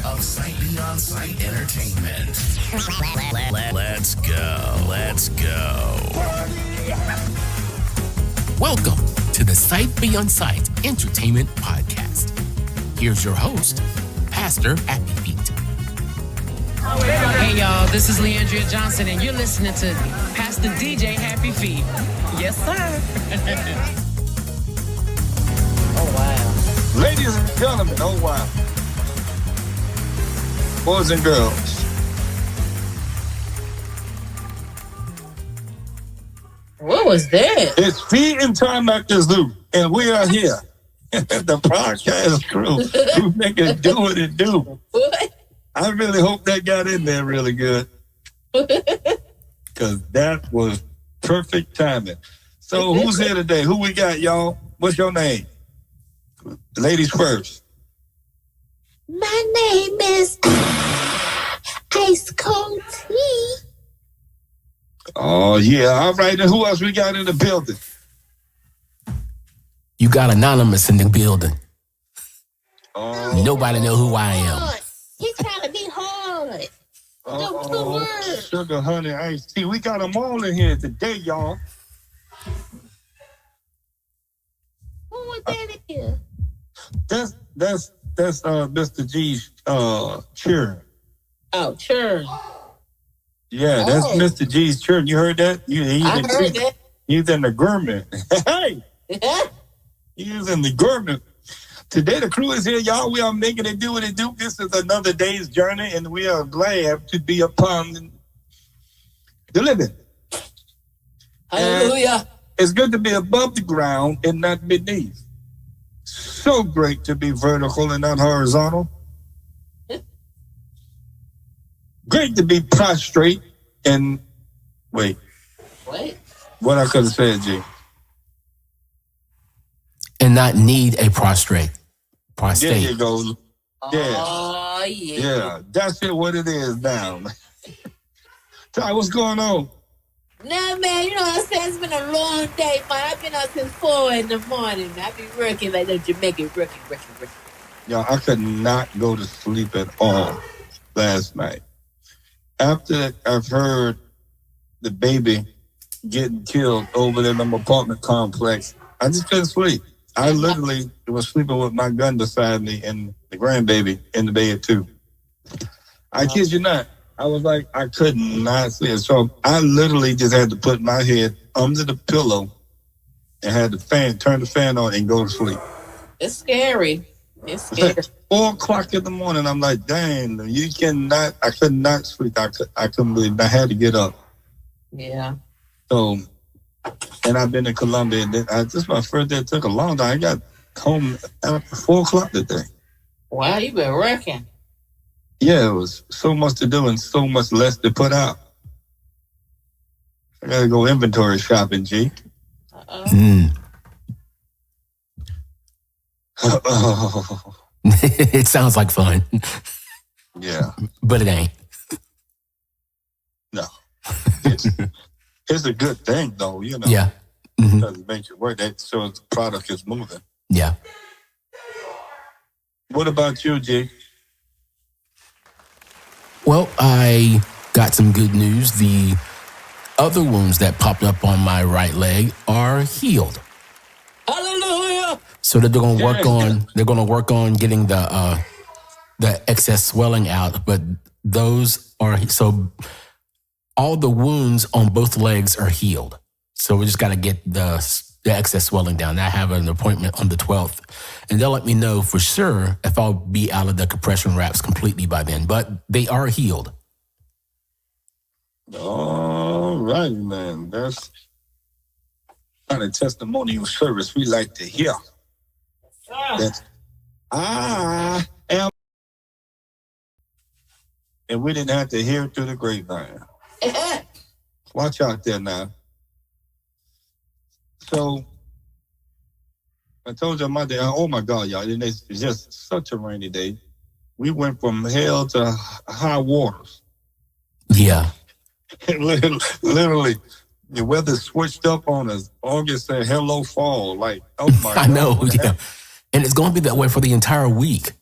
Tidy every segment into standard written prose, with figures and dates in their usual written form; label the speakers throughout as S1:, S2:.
S1: of Sight Beyond Sight Entertainment. Let's go. Let's go. Welcome to the Sight Beyond Sight Entertainment Podcast. Here's your host, Pastor Happy Feet.
S2: Hey y'all, this is Leandria Johnson and you're listening to Pastor DJ Happy Feet. Yes, sir. Oh, wow.
S3: Ladies and gentlemen, oh wow. Boys and girls.
S4: What was that?
S3: It's feeding time at the zoo, and we are here. The podcast crew who make it do what it do.
S4: What?
S3: I really hope that got in there really good. Because that was perfect timing. So who's here today? Who we got, y'all? What's your name? Ladies first.
S4: My name is Ice Cold Tea.
S3: Oh, yeah. All right. And who else we got in the building?
S1: You got Anonymous in the building.
S3: Oh.
S1: Nobody know who I am.
S4: He's trying to be hard.
S3: Oh, sugar, honey, iced tea. We got them all in here today, y'all.
S4: Who was that in here?
S3: That's Mr. G's children.
S4: Oh, churn.
S3: Yeah, that's Mr. G's children. You heard that?
S4: I heard that.
S3: He's in the government. Hey, he's in the government. Today the crew is here, y'all. We are making it do what it do. This is another day's journey, and we are glad to be upon the living.
S4: Hallelujah.
S3: And it's good to be above the ground and not beneath. So great to be vertical and not horizontal. Great to be prostrate and wait. What I could have said, G.
S1: And not need a prostate.
S3: There you go. Yeah.
S4: Oh, yeah.
S3: Yeah. That's it, what it is now. Ty, what's going on?
S4: Nah, man, you know what I'm saying? It's been a long day, man. I've been up since 4 in the morning. I be working like the Jamaican working.
S3: Yo, I could not go to sleep at all last night. After I've heard the baby getting killed over there in the apartment complex, I just couldn't sleep. I literally was sleeping with my gun beside me and the grandbaby in the bed too. I kid you not. I was like, I could not sleep. So I literally just had to put my head under the pillow and had the turn the fan on and go to sleep.
S4: It's scary. It's scary.
S3: 4 o'clock in the morning. I'm like, dang, I could not sleep. I couldn't believe it. I had to get up.
S4: Yeah.
S3: So, and I've been in Colombia. And this is my first day. It took a long time. I got home after 4 o'clock today.
S4: Wow, you been working.
S3: Yeah, it was so much to do and so much less to put out. I gotta go inventory shopping, G.
S1: It sounds like fun.
S3: Yeah.
S1: But it ain't.
S3: No. It's a good thing, though, you know.
S1: Yeah. Mm-hmm.
S3: Because it makes it work. That shows the product is moving.
S1: Yeah.
S3: What about you, G?
S1: Well, I got some good news. The other wounds that popped up on my right leg are healed.
S4: Hallelujah.
S1: So that they're going to work on getting the excess swelling out, but those are so all the wounds on both legs are healed. So we just got to get the excess swelling down. I have an appointment on the 12th, and they'll let me know for sure if I'll be out of the compression wraps completely by then, but they are healed.
S3: All right, man. That's kind of testimonial service we like to hear. That I am, and we didn't have to hear it through the grapevine. Watch out there now. So I told you my day. Oh my God, y'all! It's just such a rainy day. We went from hell to high waters.
S1: Yeah.
S3: Literally, the weather switched up on us. August said, hello, fall. Like, oh my God.
S1: I know, yeah. And it's going to be that way for the entire week.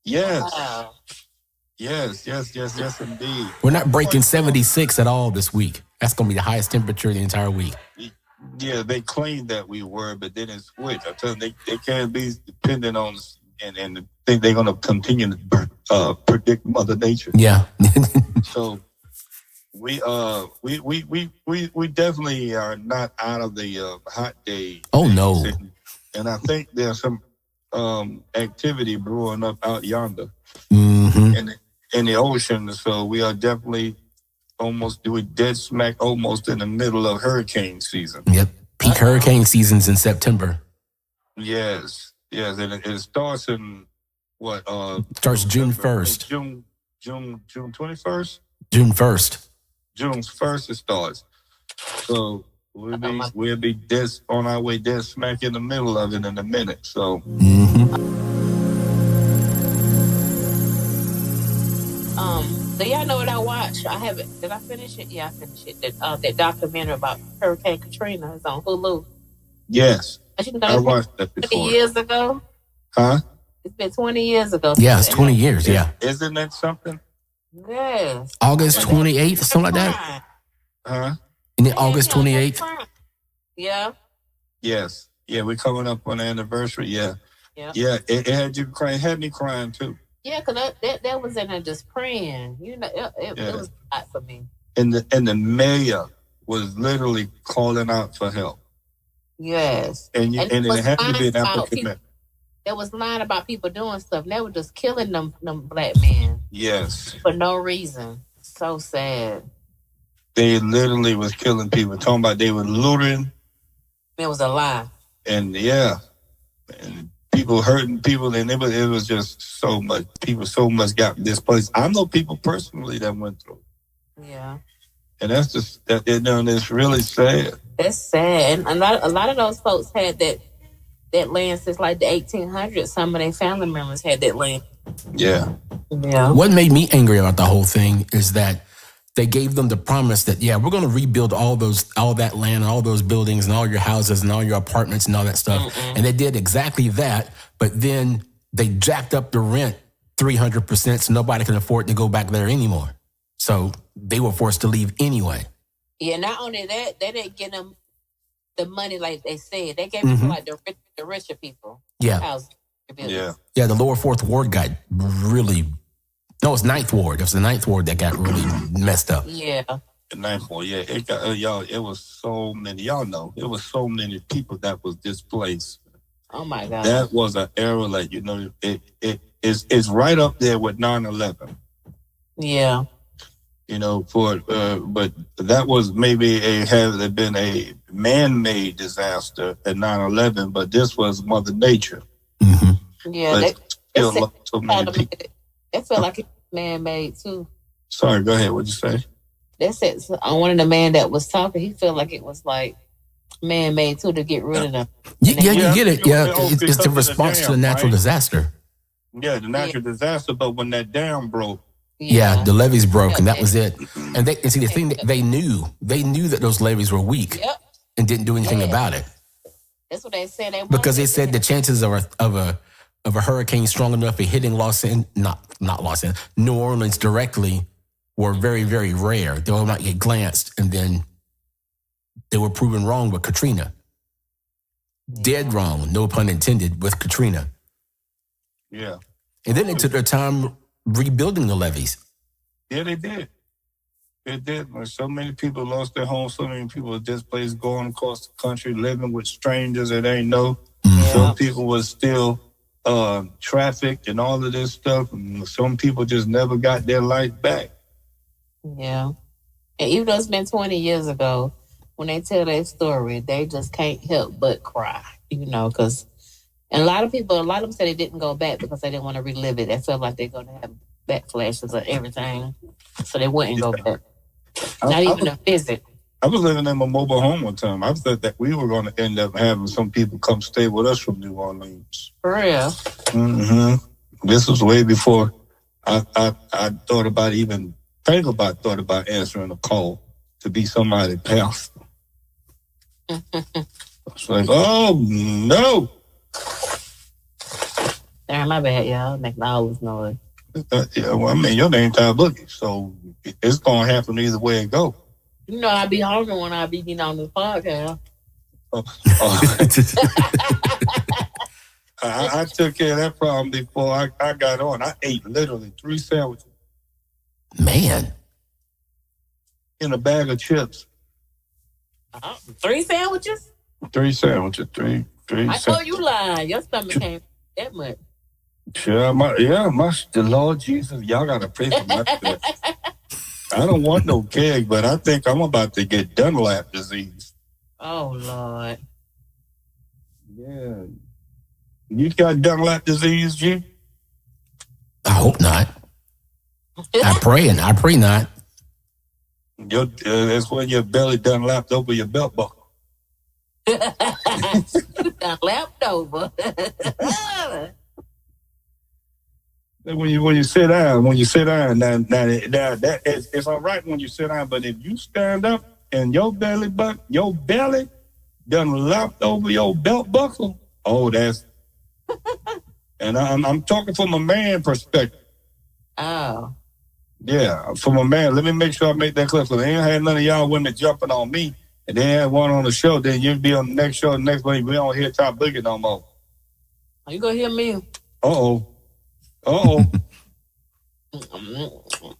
S3: Yes.
S4: Wow.
S3: Yes, indeed.
S1: We're not breaking 76 at all this week. That's going to be the highest temperature the entire week.
S3: Yeah, they claimed that we were, but then it switched. I tell them they can't be dependent on and think they're going to continue to predict Mother Nature.
S1: Yeah.
S3: So we definitely are not out of the hot day.
S1: Oh no!
S3: And I think there's some activity brewing up out yonder in the ocean. So we are definitely dead smack almost in the middle of hurricane season.
S1: Yep, peak hurricane season's in September.
S3: Yes, and it starts in what?
S1: Starts June 1st.
S3: June 21st.
S1: June 1st.
S3: June 1st it starts. So we'll be dead on our way dead smack in the middle of it in a minute. So.
S4: Do y'all know what I watched? I haven't. Did I finish it? Yeah, I finished it. That documentary about Hurricane Katrina is on Hulu.
S3: Yes. I watched that before.
S4: 20 years ago?
S3: Huh?
S4: It's been 20 years ago.
S1: Yeah, it's 20 years, yeah.
S3: Isn't that something?
S4: Yes.
S1: August 28th, something like that?
S3: Huh?
S1: Isn't it August 28th?
S4: Yeah.
S3: Yes. Yeah, we're coming up on the anniversary. Yeah.
S4: Yeah,
S3: it had you crying. It had me crying too.
S4: Yeah, because that was in there just praying. You know, it was hot for me.
S3: And the mayor was literally calling out for help.
S4: Yes.
S3: And it had to be an African.
S4: There was lying about people doing stuff. And they were just killing them black men.
S3: Yes.
S4: For no reason. So sad.
S3: They literally was killing people. Talking about they were looting.
S4: It was a lie.
S3: And and people hurting people, and it was just so much. People so much got displaced. I know people personally that went through.
S4: Yeah.
S3: And that's just it's really sad.
S4: That's sad. And a lot of those folks had that land since like the 1800s. Some of their family members had that land.
S3: Yeah.
S1: What made me angry about the whole thing is that they gave them the promise that, we're going to rebuild all that land, all those buildings and all your houses and all your apartments and all that stuff. And they did exactly that. But then they jacked up the rent 300%, so nobody can afford to go back there anymore. So they were forced to leave anyway. Yeah,
S4: not only that, they didn't get them the money like they said. They gave it to like the richer people.
S1: Yeah. Yeah, the lower fourth ward got really... No, it's Ninth Ward. It was the Ninth Ward that got really messed up.
S4: Yeah.
S3: The Ninth Ward, yeah. It got, y'all, it was so many. Y'all know, it was so many people that was displaced.
S4: Oh, my God.
S3: That was an era, like, it's right up there with 9/11.
S4: Yeah.
S3: But that was maybe had been a man-made disaster at 9/11, but this was Mother Nature.
S4: Yeah.
S3: Still so many people.
S4: It felt like it was man-made, too.
S3: Sorry, go ahead. What'd you say?
S4: That's it. One of the man that was talking, he felt like it was like man-made, too, to get rid of them.
S1: You get it. Yeah, it's the response to the natural disaster.
S3: Yeah, the natural disaster, but when that dam broke.
S1: Yeah, the levees broke, and that was it. And see, the thing that they knew that those levees were weak and didn't do anything about it.
S4: That's what they said.
S1: Because they said the chances of a hurricane strong enough for hitting New Orleans directly were very, very rare. They will not get glanced, and then they were proven wrong with Katrina. Dead wrong, no pun intended, with Katrina.
S3: Yeah.
S1: And then they took their time rebuilding the levees.
S3: Yeah, they did. It did. When so many people lost their homes, so many people were displaced, going across the country, living with strangers that they know. Some people were still trafficked and all of this stuff. And some people just never got their life back.
S4: Yeah. And even though it's been 20 years ago, when they tell their story, they just can't help but cry, because and a lot of them said they didn't go back because they didn't want to relive it. They felt like they're going to have backflashes of everything. So they wouldn't go back. Not even a visit.
S3: I was living in my mobile home one time. I thought that we were going to end up having some people come stay with us from New Orleans.
S4: For real?
S3: Mm-hmm. This was way before I thought about answering a call to be somebody's pastor. It's like, oh, no.
S4: Sorry, my bad, y'all. Making all this noise.
S3: Yeah, well, I mean, your name TyBoogie, so it's gonna happen either way it go.
S4: You know, I be hungry when I be getting on this podcast.
S3: I took care of that problem before I got on. I ate literally 3 sandwiches.
S1: Man.
S3: In a bag of chips.
S4: 3 sandwiches?
S3: 3 sandwiches. Three
S4: I told you lying. Your stomach can't that much.
S3: Sure, the Lord Jesus, y'all gotta pray for my spirit. I don't want no keg, but I think I'm about to get Dunlap disease.
S4: Oh Lord.
S3: Yeah. You got Dunlap disease, G?
S1: I hope not. I pray not.
S3: That's when your belly done lapped over your belt buckle.
S4: Lapped over.
S3: When you sit down, now that it's all right when you sit down, but if you stand up and your belly done lapped over your belt buckle, oh, that's. And I'm talking from a man perspective.
S4: Oh.
S3: Yeah, from a man. Let me make sure I make that clear. So they ain't had none of y'all women jumping on me, and they had one on the show. Then you'd be on the next show. The next week we don't hear TyBoogie no more.
S4: Are you gonna hear me?
S3: Uh-oh.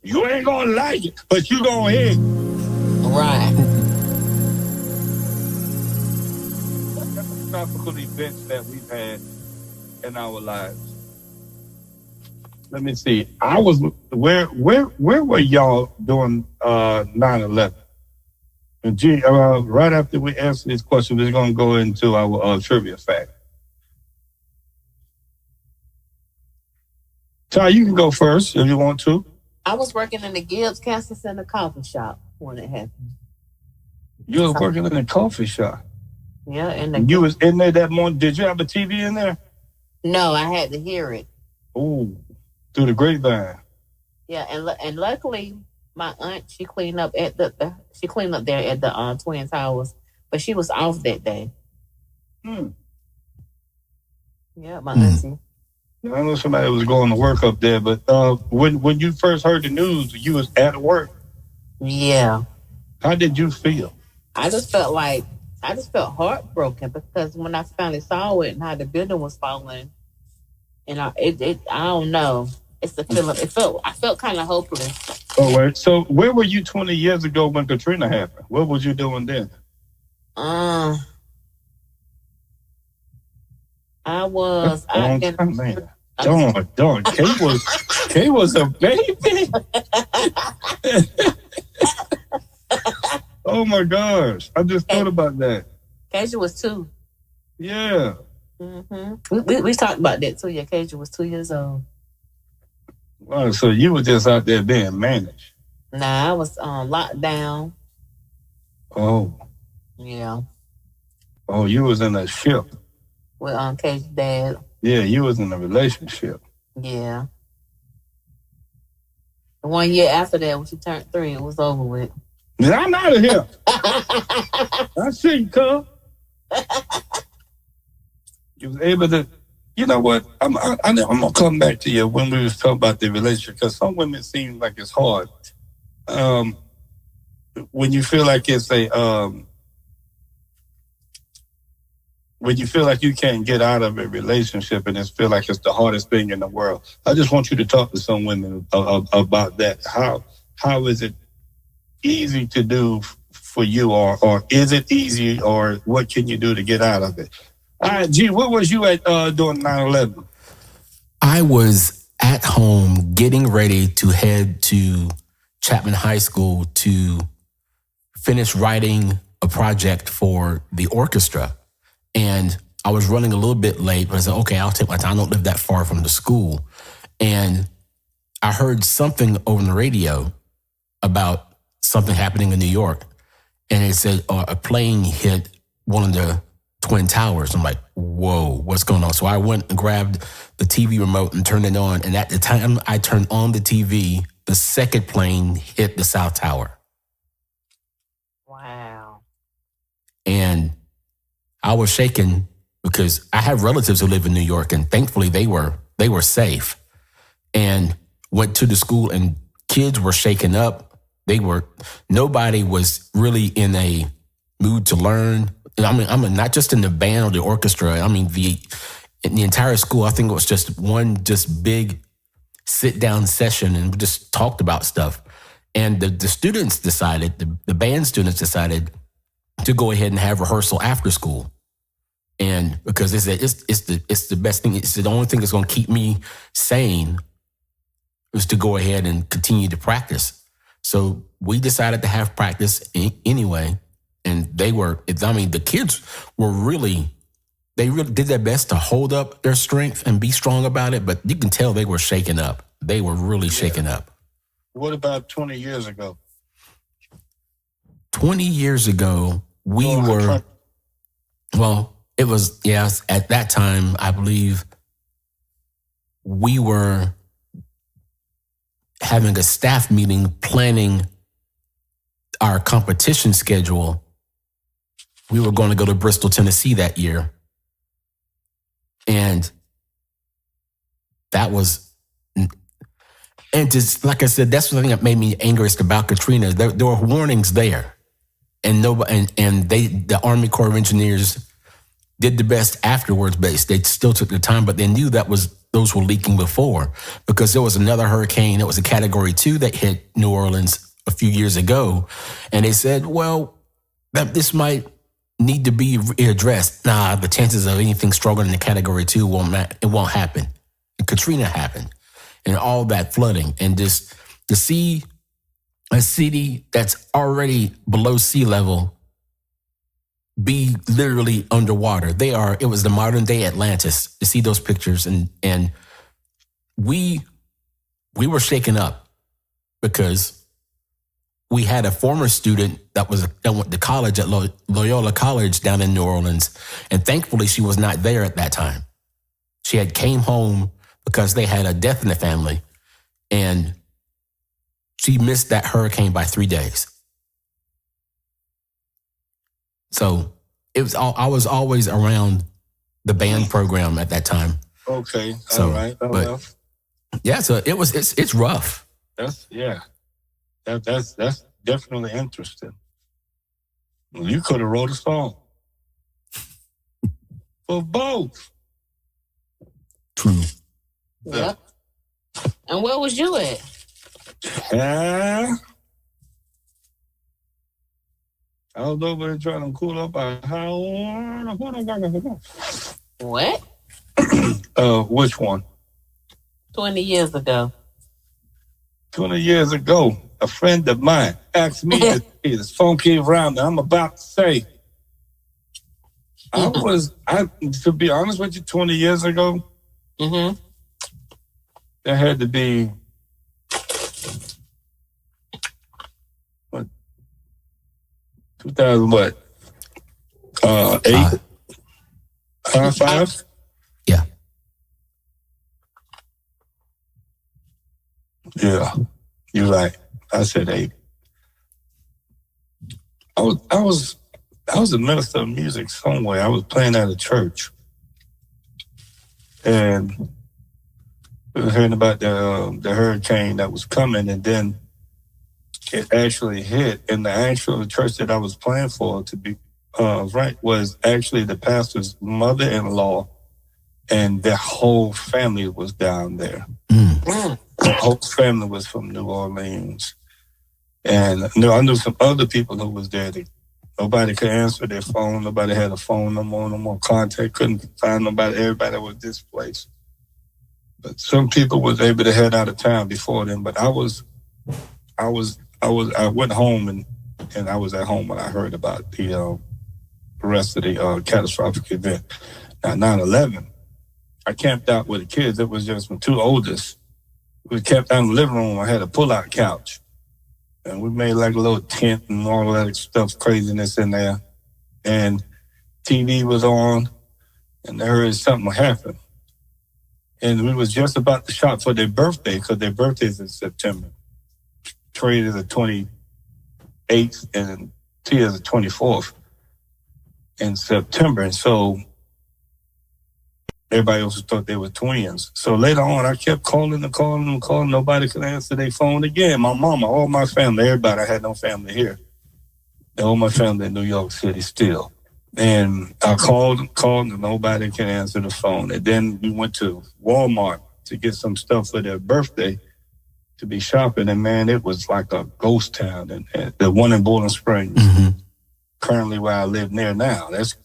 S3: You ain't gonna like it, but you gonna hear it.
S4: Right.
S3: Catastrophic events that we've had in our lives. Let me see. I was where were y'all doing 9/11? And G, right after we answer this question, we're gonna go into our trivia fact. Ty, you can go first if you want to.
S4: I was working in the Gibbs Cancer Center coffee shop when it happened.
S3: You was working in a coffee shop.
S4: Yeah,
S3: you was in there that morning. Did you have a TV in there?
S4: No, I had to hear it.
S3: Ooh, through the grapevine.
S4: Yeah, and luckily my aunt she cleaned up there at the Twin Towers, but she was off that day. Yeah, my auntie.
S3: I know somebody was going to work up there, but when you first heard the news, you was at work.
S4: Yeah.
S3: How did you feel?
S4: I just felt heartbroken because when I finally saw it and how the building was falling, and I don't know. It's the feeling. I felt kind of hopeless.
S3: Oh, wait. So where were you 20 years ago when Katrina happened? What was you doing then?
S4: I was.
S3: Man. Darn. Kay was a baby. Oh my gosh! I just thought about that.
S4: Kasia was 2.
S3: Yeah.
S4: Mm-hmm. We talked about that too. Yeah, Kasia was 2 years old.
S3: Wow, so you were just out there being managed.
S4: Nah, I was locked down.
S3: Oh.
S4: Yeah.
S3: Oh, you was in a ship.
S4: With Kasia's dad.
S3: Yeah, you was in a relationship.
S4: Yeah. 1 year after that, when she turned 3, it was over with.
S3: I'm out of here. I see you, cuz. You was able to, you know what? I'm gonna come back to you when we was talking about the relationship, because some women seem like it's hard. When you feel like it's when you feel like you can't get out of a relationship and it feel like it's the hardest thing in the world. I just want you to talk to some women about that. How is it easy to do for you, or is it easy, or what can you do to get out of it? All right, G, what was you at doing 9/11?
S1: I was at home getting ready to head to Chapman High School to finish writing a project for the orchestra. And I was running a little bit late, but I said, okay, I'll take my time. I don't live that far from the school. And I heard something over the radio about something happening in New York. And it said a plane hit one of the Twin Towers. I'm like, whoa, what's going on? So I went and grabbed the TV remote and turned it on. And at the time I turned on the TV, the second plane hit the South Tower.
S4: Wow.
S1: And I was shaken because I have relatives who live in New York, and thankfully they were safe. And went to the school and kids were shaken up. Nobody was really in a mood to learn. I mean, not just in the band or the orchestra. I mean, in the entire school, I think it was just one big sit down session, and we just talked about stuff. And the students decided, the band students decided to go ahead and have rehearsal after school. And because it's the best thing, it's the only thing that's going to keep me sane is to go ahead and continue to practice. So we decided to have practice anyway. And the kids were they really did their best to hold up their strength and be strong about it. But you can tell they were shaken up. They were really shaken up.
S3: What about 20 years ago?
S1: 20 years ago, it was, yes, at that time, I believe we were having a staff meeting planning our competition schedule. We were going to go to Bristol, Tennessee that year. And that was, and just like I said, that's the thing that made me angriest about Katrina. There were warnings there, and the Army Corps of Engineers did the best afterwards, but they still took the time. But they knew those were leaking before, because there was another hurricane. It was a Category 2 that hit New Orleans a few years ago, and they said, well, this might need to be addressed. Nah, the chances of anything stronger than the Category 2 won't happen. And Katrina happened. And all that flooding, and just to see a city that's already below sea level be literally underwater. It was the modern day Atlantis, to see those pictures. And we were shaken up because we had a former student that went to college at Loyola College down in New Orleans. And thankfully she was not there at that time. She had came home because they had a death in the family, and she missed that hurricane by 3 days. So I was always around the band program at that time.
S3: Okay,
S1: so,
S3: all right.
S1: Yeah, so it's rough.
S3: That's definitely interesting. You could have wrote a song for both.
S1: True.
S4: Yep. And where was you at?
S3: I was over there trying to cool up
S4: What?
S3: Which one?
S4: 20 years ago.
S3: 20 years ago, a friend of mine asked me to say this funky around that I'm about to say. To be honest with you, 20 years ago, there had to be, 2000 what? 8? 5?
S1: Yeah.
S3: Yeah, you're right. I said 8. I was a minister of music somewhere. I was playing at a church, and we were hearing about the hurricane that was coming, and then it actually hit. And the actual church that I was playing for, to be right, was actually the pastor's mother-in-law, and their whole family was down there. The whole family was from New Orleans. And I knew some other people who was there. Nobody could answer their phone. Nobody had a phone, no more contact. Couldn't find nobody. Everybody was displaced. But some people was able to head out of town before then. But I went home and I was at home when I heard about the rest of the catastrophic event. Now, 9/11, I camped out with the kids. It was just my 2 oldest. We camped out in the living room. I had a pull-out couch. And we made like a little tent and all that stuff, craziness in there. And TV was on, and I heard something happen. And we was just about to shop for their birthday, because their birthday's in September. Trey is the 28th, and Tia is the 24th in September. And so Everybody else thought they were twins. So later on, I kept calling and calling and calling. Nobody could answer their phone again. My mama, all my family, everybody. I had no family here. All my family in New York City still. And I called, and nobody can answer the phone. And then we went to Walmart to get some stuff for their birthday to be shopping. And man, it was like a ghost town. And the one in Bowling Springs, currently where I live near now. That's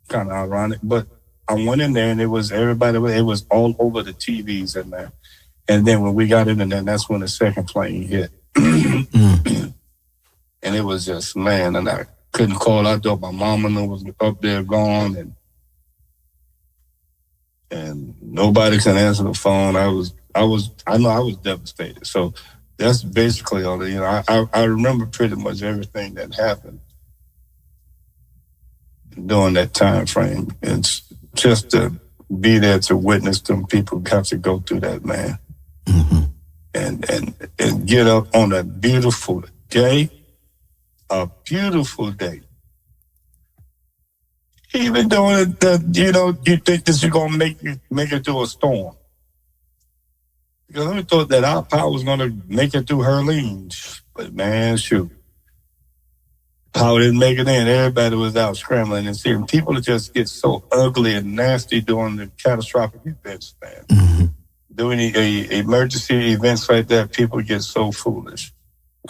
S3: kind of ironic. But I went in there and it was everybody, it was all over the TVs in there. And then when we got in there, that's when the second plane hit. And it was just, man, and I couldn't call. I thought my mama was up there gone, and nobody can answer the phone. I know I was devastated. So that's basically all. I remember pretty much everything that happened during that time frame. It's just to be there to witness them people have to go through that, man, and get up on a beautiful day. A beautiful day. Even though you think this is gonna make it through a storm. Because we thought that our power was gonna make it through Hurricane, but man, shoot, power didn't make it in. Everybody was out scrambling and seeing people just get so ugly and nasty during the catastrophic events, man. Doing emergency events like that, people get so foolish.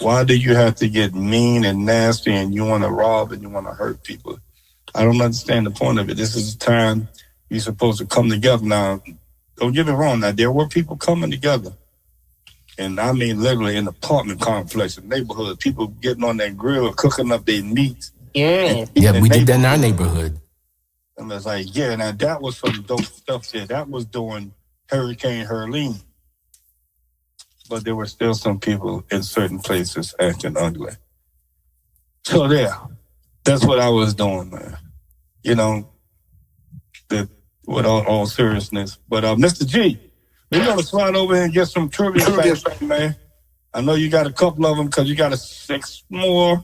S3: Why do you have to get mean and nasty and you want to rob and you want to hurt people? I don't understand the point of it. This is the time you're supposed to come together. Now, don't get me wrong. Now, there were people coming together. And I mean literally in apartment complex, in neighborhood, people getting on their grill, cooking up their meat.
S4: Yeah.
S1: Yeah, we did that in our neighborhood.
S3: And it's like, yeah, now that was some dope stuff there. That was during Hurricane Herline. But there were still some people in certain places acting ugly. So that's what I was doing, man. With all seriousness. But Mr. G, we're gonna slide over here and get some trivia facts, man. I know you got a couple of them because you got 6 more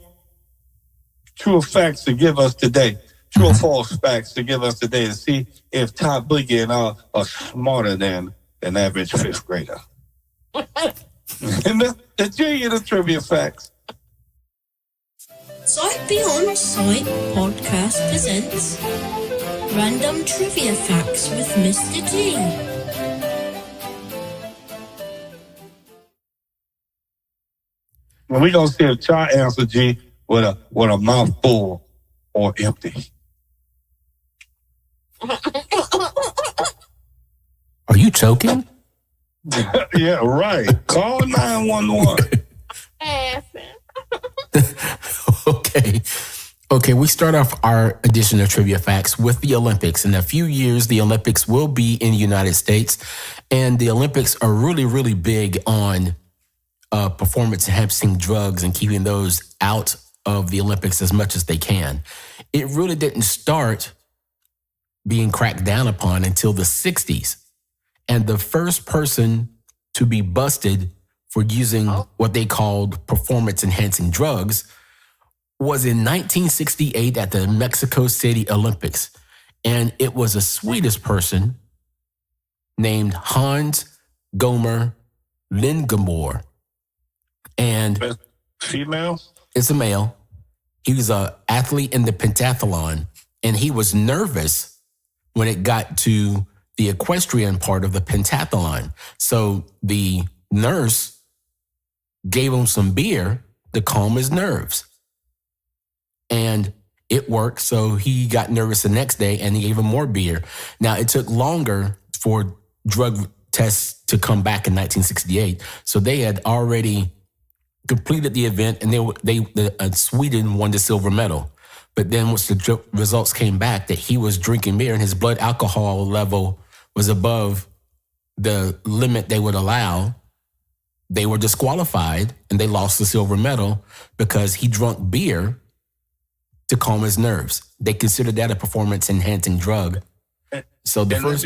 S3: true facts to give us today. True or false facts to give us today to see if TyBoogie and I are smarter than an average 5th grader. And the G of the trivia facts.
S5: Sight Beyond Sight podcast presents Random Trivia Facts with Mr. G.
S3: Well, we're going to see if Ty answers G with a mouth full or empty.
S1: Are you choking?
S3: Yeah, right. Call 911.
S1: Okay, we start off our edition of Trivia Facts with the Olympics. In a few years, the Olympics will be in the United States, and the Olympics are really, really big on performance-enhancing drugs and keeping those out of the Olympics as much as they can. It really didn't start being cracked down upon until the 60s. And the first person to be busted for using what they called performance-enhancing drugs was in 1968 at the Mexico City Olympics. And it was a Swedish person named Hans Gomer Lindgren. And
S3: female?
S1: It's a male. He was an athlete in the pentathlon, and he was nervous when it got to the equestrian part of the pentathlon. So the nurse gave him some beer to calm his nerves. And it worked, so he got nervous the next day and he gave him more beer. Now, it took longer for drug tests to come back in 1968. So they had already completed the event, and Sweden won the silver medal. But then once the results came back that he was drinking beer and his blood alcohol level was above the limit they would allow, they were disqualified and they lost the silver medal because he drank beer to calm his nerves. They considered that a performance-enhancing drug. So the first...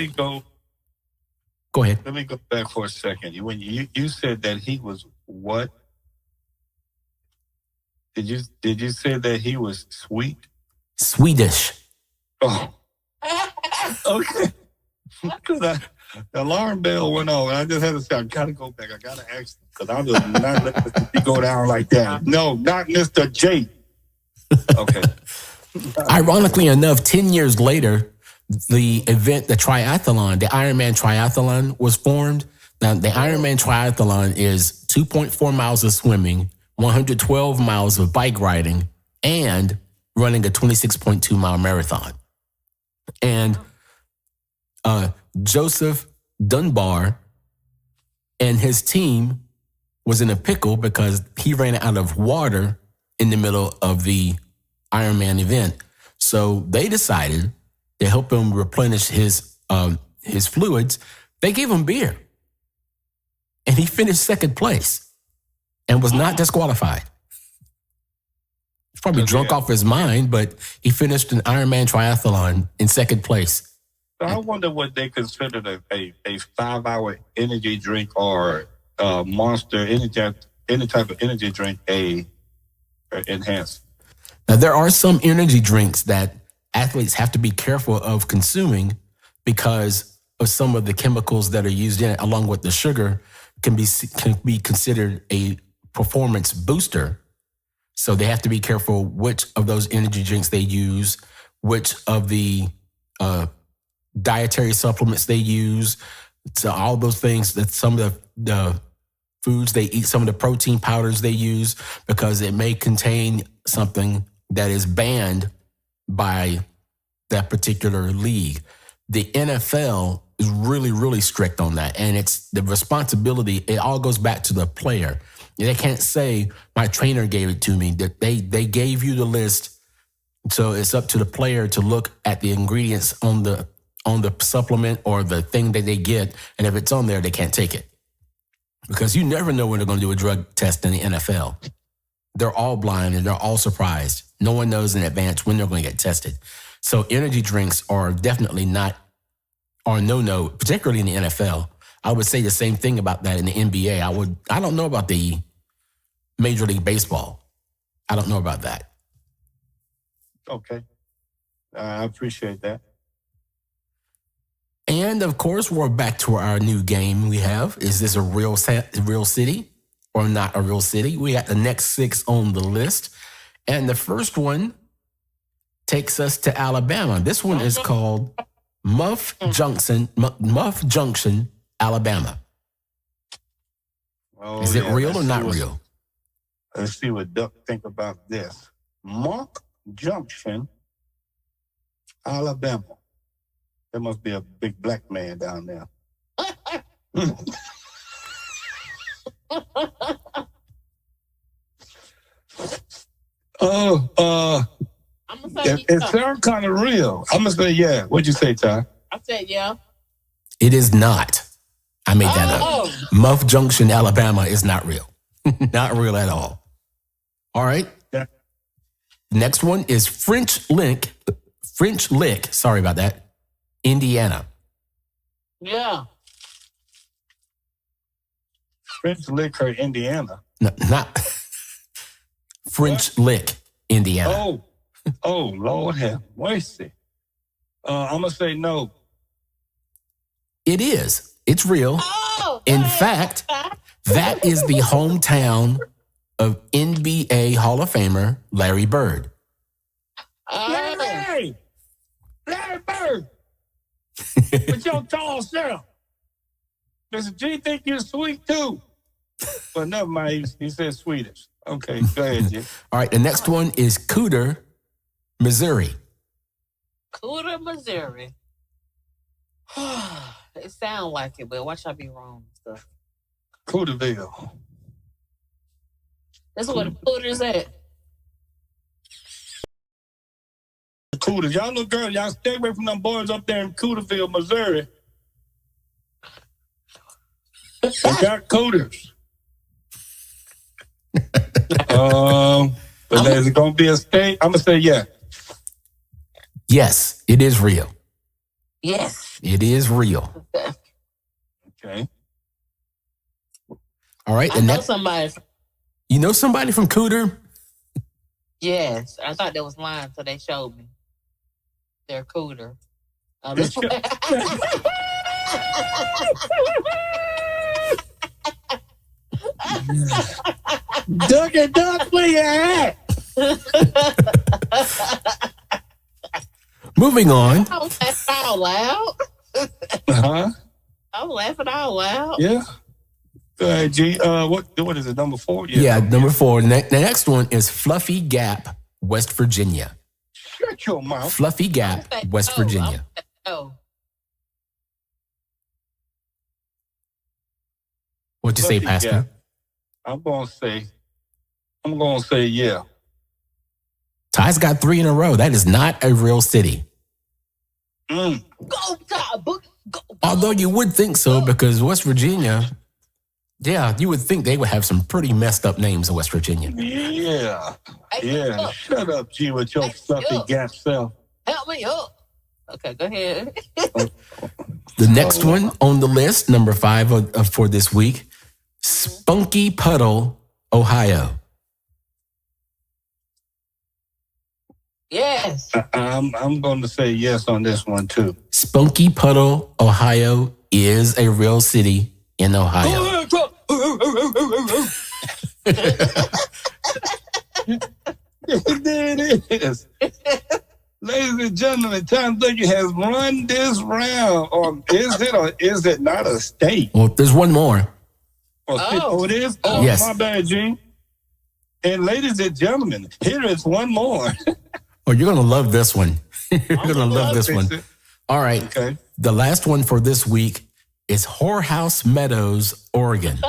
S1: Go ahead.
S3: Let me go back for a second. When you said that he was what? Did you say that he was sweet?
S1: Swedish.
S3: Oh. Okay. The alarm bell went off, and I just had to say, I gotta go back. I gotta ask him, because I was not letting it go down like that. No, not Mr. J. Okay.
S1: Ironically enough, 10 years later, the event, the triathlon, the Ironman triathlon was formed. Now, the Ironman triathlon is 2.4 miles of swimming, 112 miles of bike riding, and running a 26.2 mile marathon. And Joseph Dunbar and his team was in a pickle because he ran out of water in the middle of the Ironman event. So they decided to help him replenish his fluids. They gave him beer. And he finished second place and was not disqualified. He's probably drunk off his mind, but he finished an Ironman triathlon in second place.
S3: So I wonder what they considered a 5-hour energy drink or Monster, any type of energy drink a enhanced.
S1: Now, there are some energy drinks that athletes have to be careful of consuming because of some of the chemicals that are used in it, along with the sugar, can be considered a performance booster. So they have to be careful which of those energy drinks they use, which of the dietary supplements they use, to all those things, that some of the foods they eat, some of the protein powders they use, because it may contain something that is banned by that particular league. The NFL is really, really strict on that. And it's the responsibility, it all goes back to the player. They can't say, my trainer gave it to me. That they gave you the list. So it's up to the player to look at the ingredients on the supplement or the thing that they get. And if it's on there, they can't take it. Because you never know when they're going to do a drug test in the NFL. They're all blind and they're all surprised. No one knows in advance when they're going to get tested. So energy drinks are definitely not, or no, particularly in the NFL. I would say the same thing about that in the NBA. I don't know about the Major League Baseball. I don't know about that.
S3: Okay. I appreciate that.
S1: And of course, we're back to our new game we have. Is this a real city or not a real city? We got the next 6 on the list. And the first one takes us to Alabama. This one is called Muff Junction, Alabama.
S3: Oh,
S1: is it real or not real?
S3: Let's see what Duck think about this. Muff Junction, Alabama. There must be a big black man down there. It sounds kind of real. I'm gonna say yeah. What'd you say, Ty?
S4: I said yeah.
S1: It is not. I made that up. Muff Junction, Alabama is not real. Not real at all. All right.
S3: Yeah.
S1: Next one is French Lick, sorry about that, Indiana.
S4: Yeah.
S3: French Lick or Indiana?
S1: No, not French Lick, Indiana.
S3: Oh, Lord have mercy. I'm going to say no.
S1: It is. It's real. In fact, that is the hometown of NBA Hall of Famer Larry Bird.
S3: Larry Bird! With your tall self. Mr. G think you're sweet too. But never mind, he said Swedish. Okay, go ahead, G.
S1: All right, the next one is Cooter, Missouri.
S4: Cooter, Missouri. It sounds like it, but watch I be wrong and stuff.
S3: Cooterville.
S4: That's where the Cooters at.
S3: Cooters. Y'all little girls, y'all stay away from them boys up there in Cooterville, Missouri. They got Cooters. But is it going to be a state? I'm going to say yeah.
S1: Yes, it is real.
S4: Yes.
S1: It is real.
S3: Okay.
S1: All right.
S4: I know somebody.
S1: You know somebody from Cooter?
S4: Yes. I thought there was lying until they showed me. They're Cooter.
S3: Duck and duck, where you at?
S1: Moving on.
S4: I was laughing out loud.
S3: Huh?
S4: I was laughing out loud.
S3: Yeah. Go ahead, G. What is it? Number 4?
S1: Yeah, number 4. The next one is Fluffy Gap, West Virginia.
S3: Shut your mouth.
S1: Fluffy Gap, West Virginia.
S4: Oh.
S1: What'd you say,
S3: Fluffy
S1: Pastor?
S3: Gap. I'm gonna say yeah.
S1: Ty's got 3 in a row. That is not a real city.
S4: Go, TyBoogie. Go.
S1: Although you would think so, because West Virginia, yeah, you would think they would have some pretty messed up names in West Virginia.
S3: Yeah.
S4: Hey,
S3: Yeah.
S4: look.
S3: Shut up, G, with your
S4: Hey,
S3: fluffy
S4: look.
S3: gap self.
S4: Help me up. Okay, go ahead.
S1: The next one on the list, number 5 for this week, Spunky Puddle, Ohio.
S4: Yes.
S3: I'm going to say yes on this one too.
S1: Spunky Puddle, Ohio is a real city in Ohio.
S3: There it is. Ladies and gentlemen, TyBoogie has run this round. Or is it not a state?
S1: Well, there's one more.
S3: Oh, it is? Oh,
S1: Yes.
S3: my bad, G. And ladies and gentlemen, here is one more.
S1: Oh, you're going to love this one. You're going to love this one. All right.
S3: Okay.
S1: The last one for this week is Whorehouse Meadows, Oregon.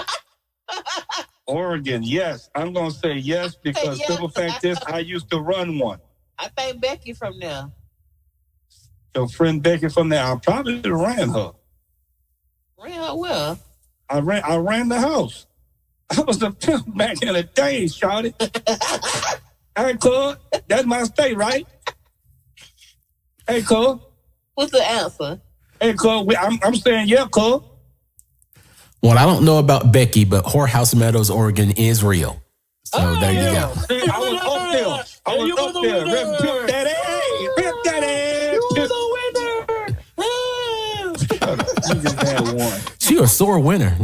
S3: Oregon, yes. I'm going to say yes because
S4: Yes.
S3: simple fact is I used to run one.
S4: I think Becky from there.
S3: Your friend Becky from there, I probably ran her.
S4: Real well.
S3: I ran the house. I was a pimp back in the day, shawty. Hey, cuz, that's my state, right? Hey, cuz.
S4: What's the answer?
S3: Hey, cuz, I'm saying yeah, cuz.
S1: Well, I don't know about Becky, but Whorehouse Meadows, Oregon is real. So there you go.
S3: See, I was up there. Rip that ass. Rip that ass. Shut up. You just had one.
S1: She a sore winner.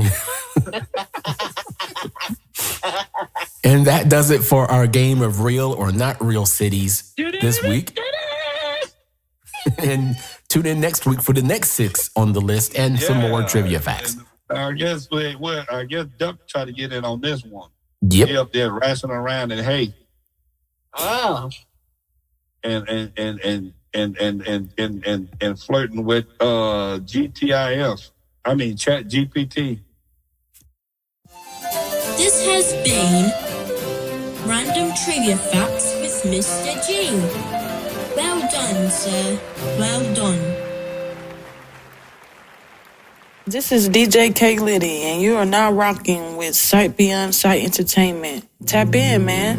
S1: And that does it for our game of real or not real cities this week. And tune in next week for the next 6 on the list and some more trivia facts.
S3: And I guess Duck tried to get in on this one.
S1: Yep.
S3: He up there racing around and hey,
S4: Oh.
S3: and flirting with GTIF. I mean Chat GPT.
S5: This has been Random Trivia Facts with Mr. G. Well done, sir. Well done.
S6: This is DJ K Liddy, and you are now rocking with Sight Beyond Sight Entertainment. Tap in, man.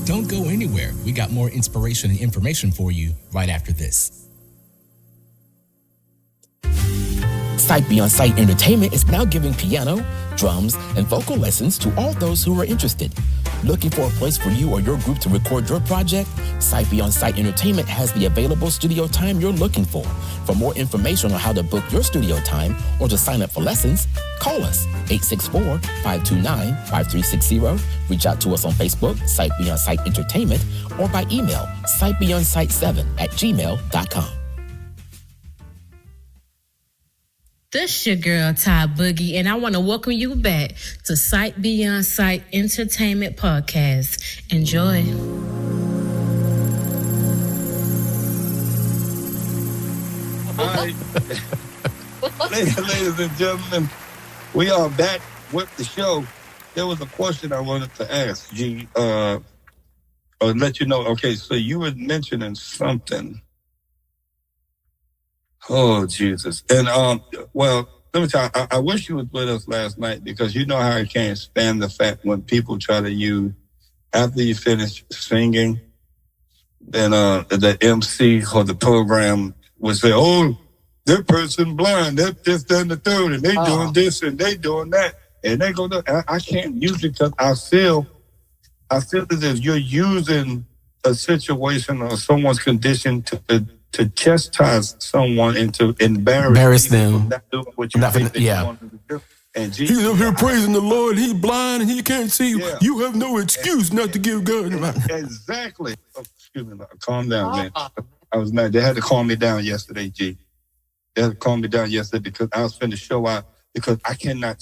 S7: Don't go anywhere. We got more inspiration and information for you right after this.
S1: Sight Beyond Sight Entertainment is now giving piano, drums, and vocal lessons to all those who are interested. Looking for a place for you or your group to record your project? Sight Beyond Sight Entertainment has the available studio time you're looking for. For more information on how to book your studio time or to sign up for lessons, call us 864-529-5360. Reach out to us on Facebook, Sight Beyond Sight Entertainment, or by email, sightbeyondsight7@gmail.com.
S2: This your girl, TyBoogie, and I want to welcome you back to Sight Beyond Sight Entertainment Podcast. Enjoy.
S3: All right. Ladies and gentlemen, we are back with the show. There was a question I wanted to ask, G, or let you know. Okay, so you were mentioning something. Oh, Jesus. And, well, let me tell you, I wish you was with us last night because you know how I can't stand the fact when people try to use, after you finish singing, then the MC or the program would say, oh, that person blind, that this, that, and the third, and they doing this and they doing that. And they go, I can't use it because I feel as if you're using a situation or someone's condition to to chastise someone and to embarrass
S1: them.
S3: Not doing what you think they want to do. And Jesus,
S1: he's up here praising the Lord. He's blind and he can't see you. Yeah. You have no excuse not to give God.
S3: Exactly. Oh, excuse me. Calm down, man. I was mad. They had to calm me down yesterday, G. They had to calm me down yesterday because I was finna show out because I cannot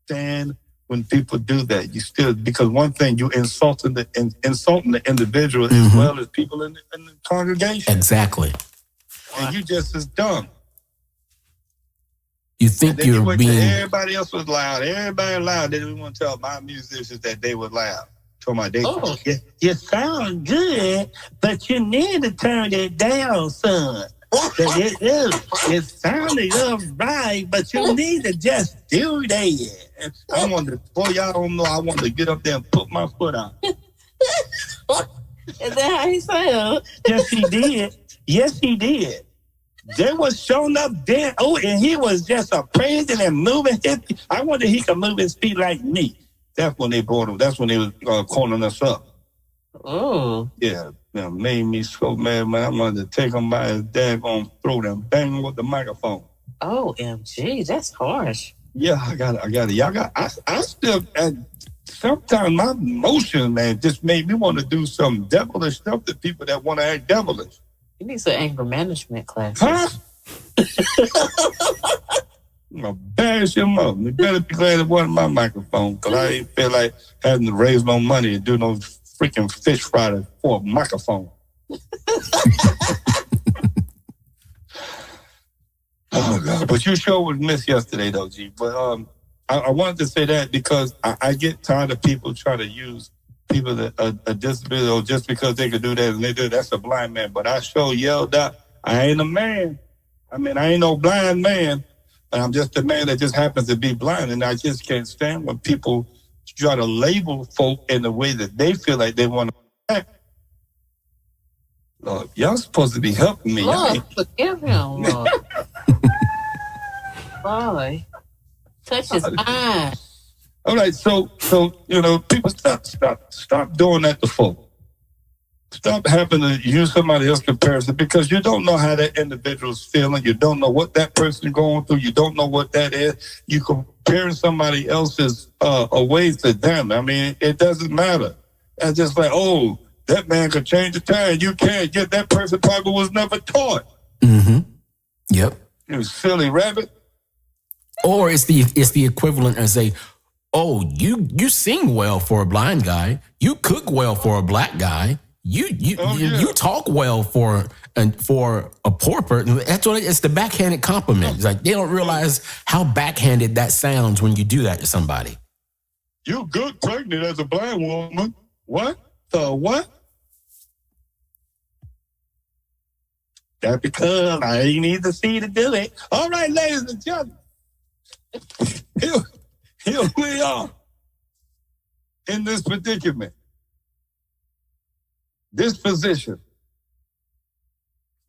S3: stand when people do that. You still, because one thing, you insulting the individual as well as people in the congregation.
S1: Exactly.
S3: And you just as dumb.
S1: You think you're being...
S3: Everybody else was loud. Everybody loud. They didn't want to tell my musicians that they were loud. You sound good, but you need to turn it down, son. It sounded all right, but you need to just do that. I wanted to, boy, y'all don't know, I wanted to get up there and put my foot out.
S4: Is that how he sound?
S3: Yes, he did. Yes, he did. They was showing up there. Oh, and he was just a praising and moving his. I wonder if he could move his feet like me. That's when they brought him. That's when they was calling us up.
S4: Oh.
S3: Yeah. Made me so mad, man. I'm going to take him by his daggone throat and bang him with the microphone.
S4: OMG, that's harsh.
S3: Yeah, I got it. Y'all got. I still. Sometimes my emotions, man, just made me want to do some devilish stuff to people that want to act devilish.
S4: You need some anger management classes.
S3: Huh? I'm going to bash him up. You better be glad it wasn't my microphone, because I ain't feel like having to raise no money and do no freaking fish fry for a microphone. Oh, God. But you sure was missed yesterday, though, G. But I wanted to say that because I get tired of people trying to use people that a disability or just because they could do that and they do that's a blind man. But I sure yelled out, I ain't a man. I mean, I ain't no blind man. And I'm just a man that just happens to be blind. And I just can't stand when people try to label folk in the way that they feel like they want to act. Lord, y'all supposed to be helping me.
S4: Lord, forgive him, Lord. Boy, touch his eye.
S3: All right, so people stop doing that to folk. Stop having to use somebody else's comparison because you don't know how that individual's feeling. You don't know what that person's going through. You don't know what that is. You comparing somebody else's ways to them. I mean, it doesn't matter. It's just like, oh, that man could change the tire. You can't. Yet that person probably was never taught.
S1: Mm-hmm. Yep.
S3: You silly rabbit.
S1: Or it's the equivalent as oh, you sing well for a blind guy. You cook well for a black guy. You talk well for a poor person. That's what it's the backhanded compliment. It's like they don't realize how backhanded that sounds when you do that to somebody.
S3: You good pregnant as a blind woman. What? The what? That's because I ain't need to see to do it. All right, ladies and gentlemen. Here we are in this predicament. This position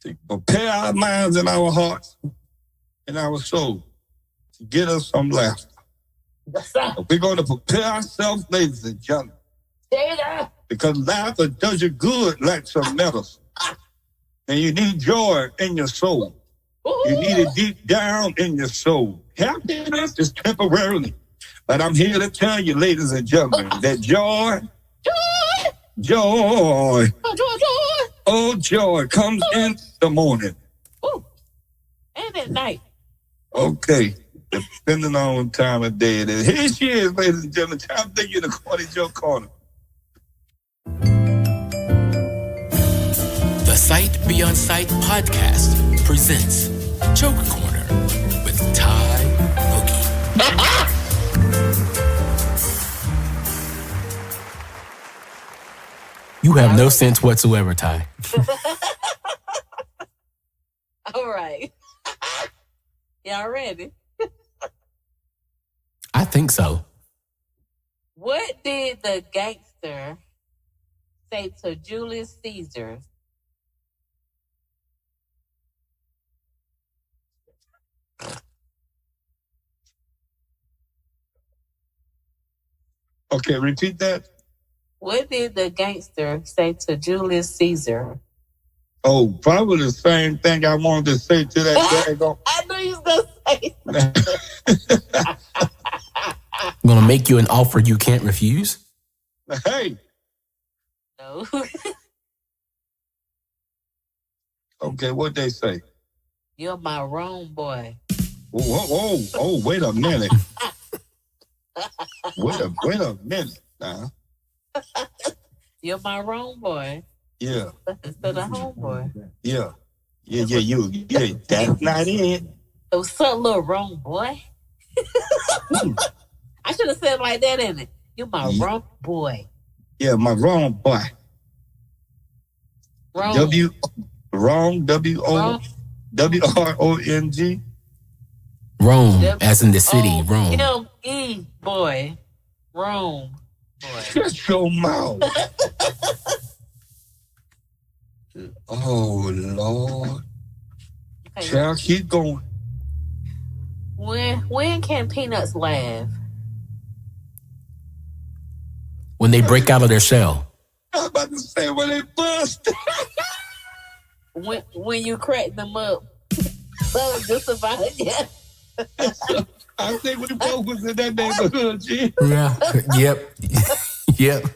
S3: to prepare our minds and our hearts and our soul to get us some laughter. We're going to prepare ourselves, ladies and gentlemen, because laughter does you good like some medicine. And you need joy in your soul. You need it deep down in your soul. Happiness is temporarily. But I'm here to tell you, ladies and gentlemen, that joy comes in the morning.
S4: And at night.
S3: Okay. Depending on time of day it is. Here she is, ladies and gentlemen. Time to you the Corny Joe Corner.
S7: The Sight Beyond Sight podcast presents Joke Corner with TyBoogie.
S1: You have no sense whatsoever, Ty.
S4: All right. Y'all ready?
S1: I think so.
S4: What did the gangster say to Julius Caesar?
S3: Okay, repeat that.
S4: What did the gangster say to Julius Caesar?
S3: Oh, probably the same thing I wanted to say to that daggone.
S4: I knew you was going to say
S1: I'm gonna make you an offer you can't refuse.
S3: Hey.
S4: no.
S3: Okay, what they say?
S4: You're my wrong boy.
S3: Oh, wait a minute. Wait a minute now.
S4: You're my wrong boy.
S3: Yeah.
S4: Instead of homeboy.
S3: Yeah, that's not it.
S4: What's up, little wrong boy? I should have said it like that, didn't it? You're my wrong boy.
S3: Yeah, my wrong boy.
S4: Wrong.
S3: Wrong, WRONG.
S1: Rome, as in the city, Rome.
S4: M-E, boy. Rome, boy.
S3: Shut your mouth. Oh, Lord.
S4: Okay.
S3: Child, keep going.
S4: When can peanuts laugh?
S1: When they break out of their shell.
S3: I was about to say when they bust.
S4: when you crack them up. So just about it, yeah.
S3: I think we both was in that neighborhood, G.
S1: Yeah. Yep. Yep.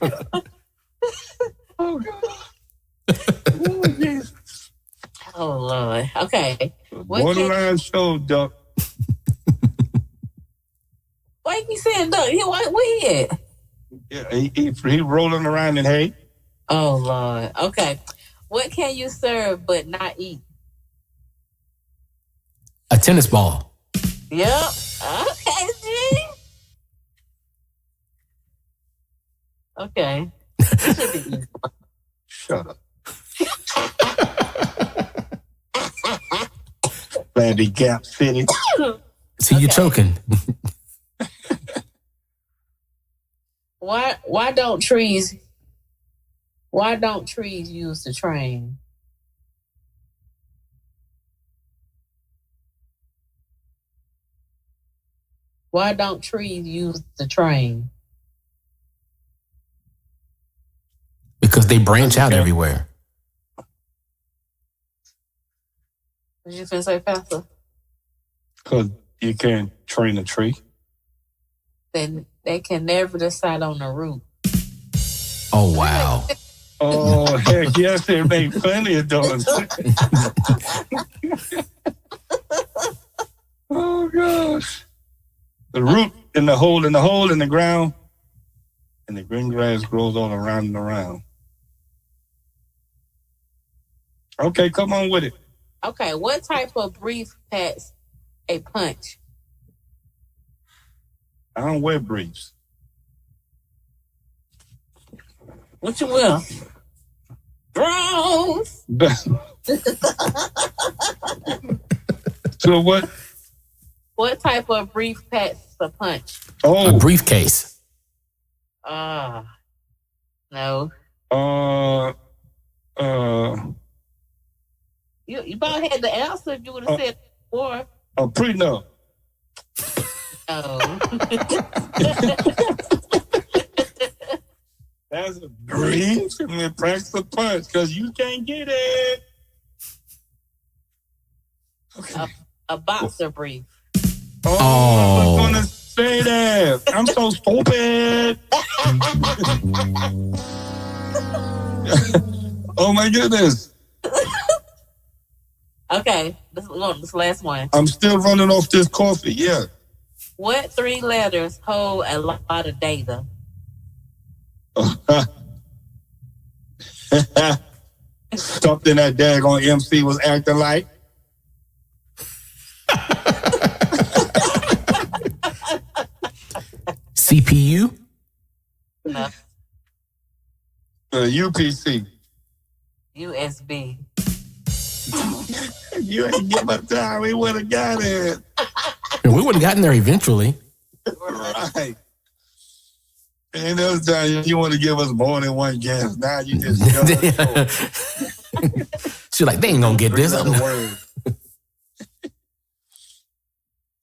S3: Oh, God.
S4: Oh, Lord. Okay.
S3: Borderline show, Duck.
S4: Why you keep saying Duck? Where he at?
S3: Yeah, he rolling around in hay.
S4: Oh, Lord. Okay. What can you serve but not eat?
S1: A tennis ball.
S4: Yep. Okay, G. Okay. This should be easy.
S3: Shut up. Baby Gap City.
S1: See, you choking.
S4: Why don't trees use the train? Why don't trees use the train?
S1: Because they branch out everywhere.
S4: Did you finna say faster?
S3: Because you can't train a tree.
S4: Then they can never decide on the route.
S1: Oh, wow.
S3: Oh, heck yes, they make plenty of dollars. Oh, gosh. The root in the hole in the ground, and the green grass grows all around and around. Okay, come on with it.
S4: Okay, what type of brief packs a punch?
S3: I don't wear briefs.
S4: What you will? Bros!
S3: So what?
S4: What type of brief packs a punch?
S1: A briefcase.
S4: No. You about had the answer if you would have said before.
S3: A prenup.
S4: Oh.
S3: That's a brief. I mean, practice the punch because you can't get it. Okay.
S4: A boxer brief.
S3: Oh, I was gonna say that. I'm so stupid. Oh my goodness.
S4: Okay, this last one.
S3: I'm still running off this coffee. Yeah.
S4: What 3 letters hold a lot of data?
S3: Something that daggone MC was acting like.
S1: CPU?
S4: No.
S3: UPC.
S4: USB.
S3: You ain't give my time. We would have got it.
S1: We would have gotten there eventually.
S3: Right. And those times you want to give us more than one guess. Now you just
S1: She's like, they ain't gonna get this.
S3: Word.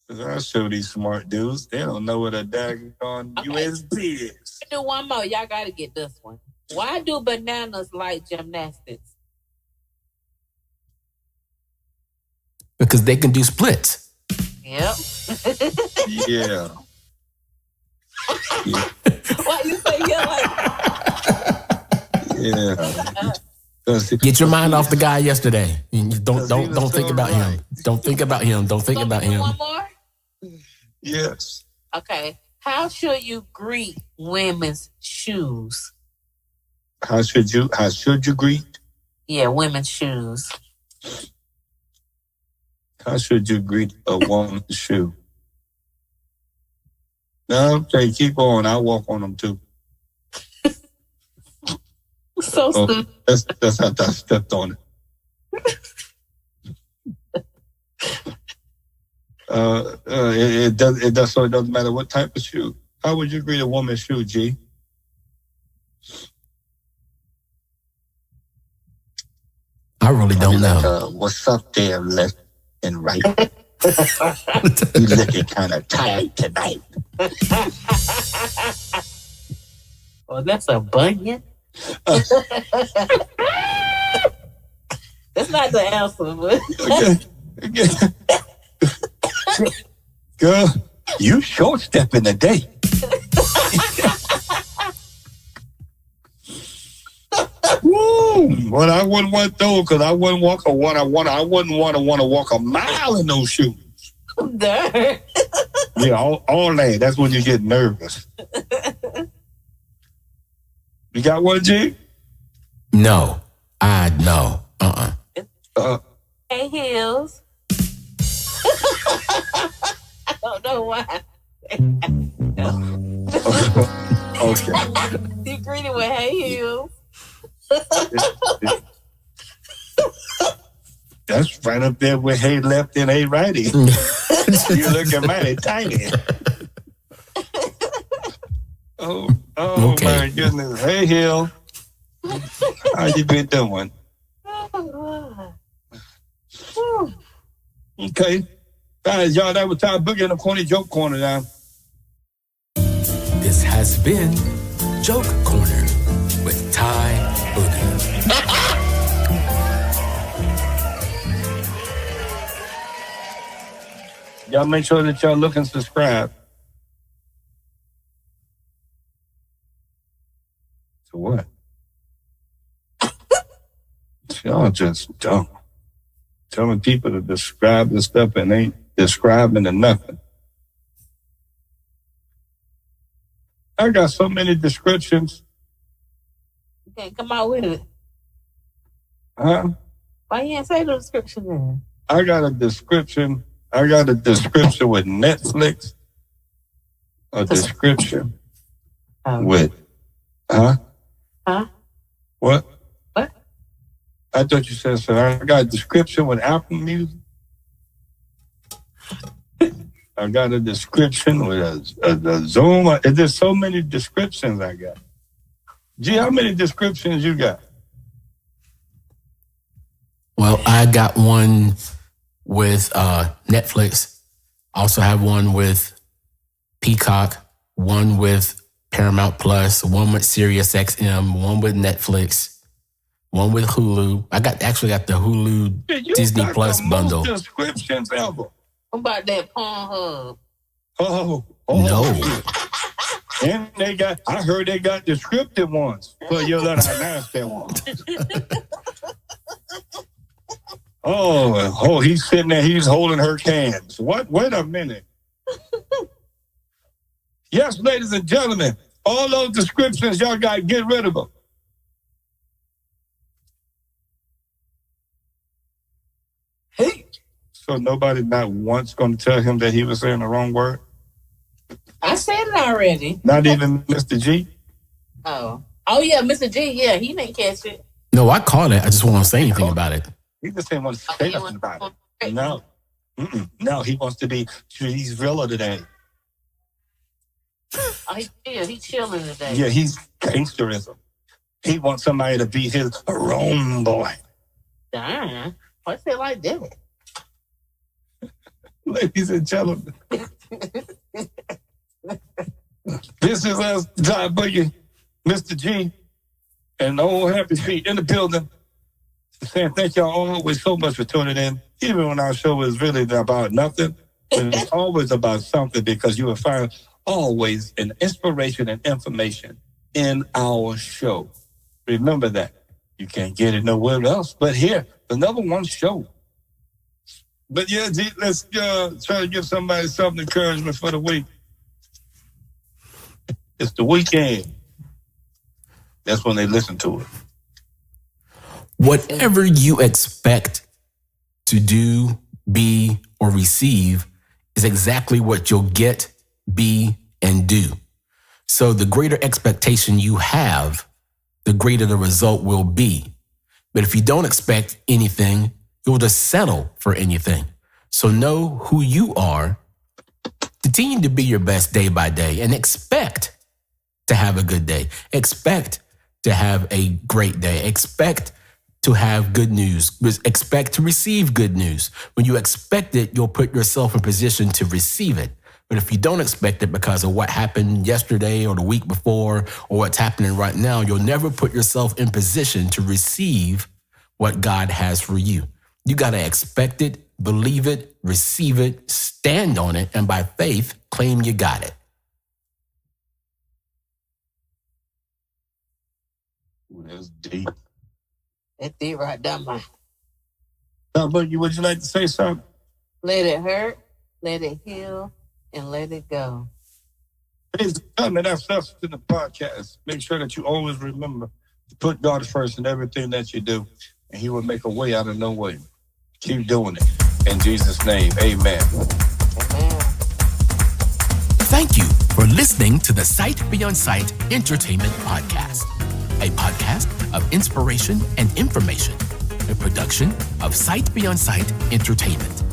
S3: I'll show these smart dudes. They don't know what a daggone USB is.
S4: Do one more. Y'all got to get this one. Why do bananas like gymnastics?
S1: because they can do splits.
S4: Yep.
S3: Yeah.
S4: Why you say yeah like?
S3: Yeah.
S1: Get your mind off the guy yesterday. Don't think about him. Don't think about him. Don't think about him.
S4: One more?
S3: Yes.
S4: Okay. How should you greet women's shoes?
S3: How should you greet?
S4: Yeah, women's shoes.
S3: How should you greet a woman's shoe? No, okay, keep on. I'll walk on them too.
S4: So stupid.
S3: That's how I stepped on it. It doesn't matter what type of shoe. How would you greet a woman's shoe, G?
S1: I really don't know.
S3: What's up there, left and right? You looking kind of tired tonight.
S4: Oh, that's a bunion? That's not the answer, but
S3: Girl, you short stepping today. Woo! Well, I wouldn't want those because I wouldn't want to want to walk a mile in those shoes.
S4: Darn.
S3: Yeah, all that. That's when you get nervous. You got one, G?
S1: No. No.
S4: Hey, heels. I don't know why.
S3: Okay.
S4: You greeted with hey heels.
S3: That's right up there with hey left and hey righty. You looking mighty tiny. Oh okay. My goodness. Hey Hill. How you been doing? Okay. Guys, y'all, that was TyBoogie in the Corny Joke Corner now.
S7: This has been Joke Corner with TyBoogie.
S3: Y'all make sure that y'all look and subscribe. To what? Y'all just dumb. Telling people to describe the stuff and ain't describing to nothing. I got so many descriptions.
S4: You can't come out with it.
S3: Huh?
S4: Why you ain't say the description then?
S3: I got a description with Netflix. A description with,
S4: Huh?
S3: What?
S4: What?
S3: I thought you said so. I got a description with Apple Music. I got a description with a Zoom. There's so many descriptions I got. Gee, how many descriptions you got?
S1: Well, I got one with Netflix. I also have one with Peacock, one with Paramount Plus, one with Sirius XM, one with Netflix, one with Hulu. I actually got the Hulu Disney Plus bundle.
S3: Most descriptions ever.
S4: What about that Pornhub?
S3: Oh
S1: no.
S3: And I heard they got descriptive ones for your little nasty one. Oh, he's sitting there, he's holding her cans. What? Wait a minute. Yes, ladies and gentlemen, all those descriptions, y'all got to get rid of them. Hey. So nobody not once going to tell him that he was saying the wrong word?
S4: I said it already.
S3: Not even Mr. G?
S4: Oh yeah, Mr. G, yeah, he didn't catch it.
S1: No, I caught it. I just won't say anything about it.
S3: He just didn't want to say nothing about it. No. No, he wants to be, he's realer today.
S4: Oh, he's chilling today.
S3: Yeah, he's gangsterism. He wants somebody to be his own boy.
S4: Darn. What's it like that?
S3: Ladies and gentlemen, this is us, TyBoogie, Mr. G, and the old Happy Feet in the building. Saying thank y'all always so much for tuning in. even when our show is really about nothing, but it's always about something, because you will find always an inspiration and information in our show. Remember that. You can't get it nowhere else but here, the number one show. But yeah, G, let's try to give somebody some encouragement for the week. It's the weekend. That's when they listen to it.
S1: Whatever you expect to do, be, or receive is exactly what you'll get, be, and do. So the greater expectation you have, the greater the result will be. But if you don't expect anything, you'll just settle for anything. So know who you are, continue to be your best day by day, and expect to have a good day. Expect to have a great day. Expect to have good news. Expect to receive good news. When you expect it, you'll put yourself in position to receive it. But if you don't expect it because of what happened yesterday or the week before or what's happening right now, you'll never put yourself in position to receive what God has for you. You got to expect it, believe it, receive it, stand on it, and by faith, claim you got it.
S3: Ooh, that's deep.
S4: That's deep right down my.
S3: But would you like to say something?
S4: Let it hurt, let it heal, and let it go.
S3: Ladies and gentlemen, that's us in the podcast. Make sure that you always remember to put God first in everything that you do, and He will make a way out of no way. Keep doing it. In Jesus' name, amen.
S4: Amen.
S7: Thank you for listening to the Sight Beyond Sight Entertainment Podcast, a podcast of inspiration and information, a production of Sight Beyond Sight Entertainment.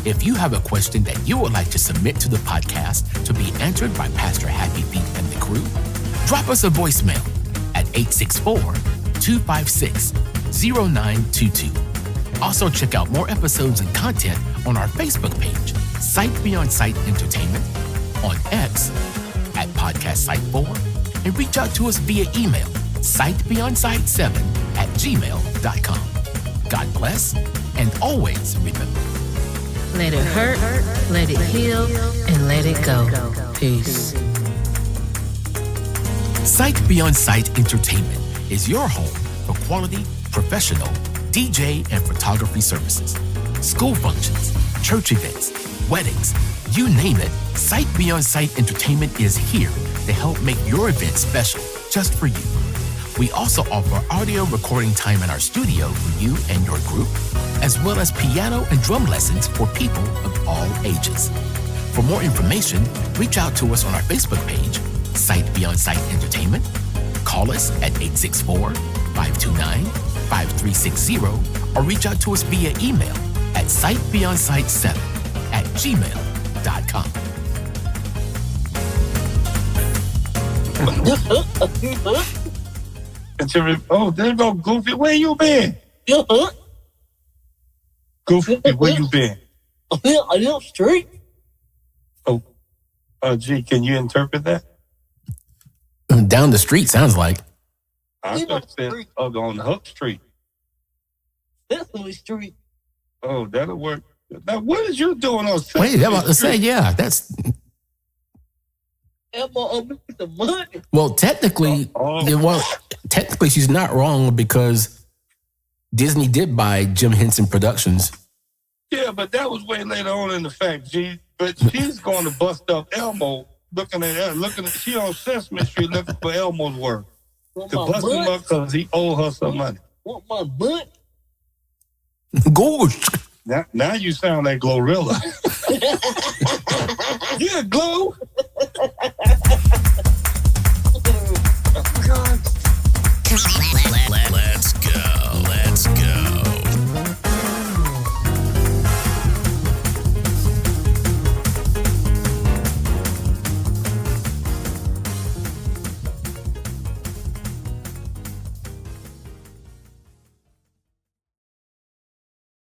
S7: If you have a question that you would like to submit to the podcast to be answered by Pastor Happy Feet and the crew, drop us a voicemail at 864-256-0922. Also, check out more episodes and content on our Facebook page, Sight Beyond Sight Entertainment, on X at Podcast Sight 4, and reach out to us via email, sightbeyondsight7@gmail.com. God bless, and always remember,
S2: Let it hurt, let it heal, and let it go. Peace.
S7: Sight Beyond Sight Entertainment is your home for quality, professional DJ and photography services, school functions, church events, weddings, you name it. Sight Beyond Sight Entertainment is here to help make your event special just for you. We also offer audio recording time in our studio for you and your group, as well as piano and drum lessons for people of all ages. For more information, reach out to us on our Facebook page, Sight Beyond Sight Entertainment. Call us at 864-529-5360, or reach out to us via email at sightbeyondsight7@gmail.com.
S3: Oh, there you go, Goofy. Where you been? Goofy, where you been?
S4: On the street.
S3: Oh, G, can you interpret that?
S1: Down the street sounds like.
S3: I thought it said on Hook Street.
S4: Sesame Street.
S3: Oh, that'll work. Now, what is you doing on Sesame
S1: Wait, I'm about to say,
S3: Street?
S1: yeah, that's.
S4: The money.
S1: Well, technically, technically, she's not wrong because Disney did buy Jim Henson Productions.
S3: Yeah, but that was way later on in the fact, G. But she's going to bust up Elmo, she on Sesame Street looking for Elmo's work. To bust him up because he owed her some money.
S4: Want my butt?
S1: Gosh.
S3: Now you sound like Glorilla. Yeah, Glow.
S4: God.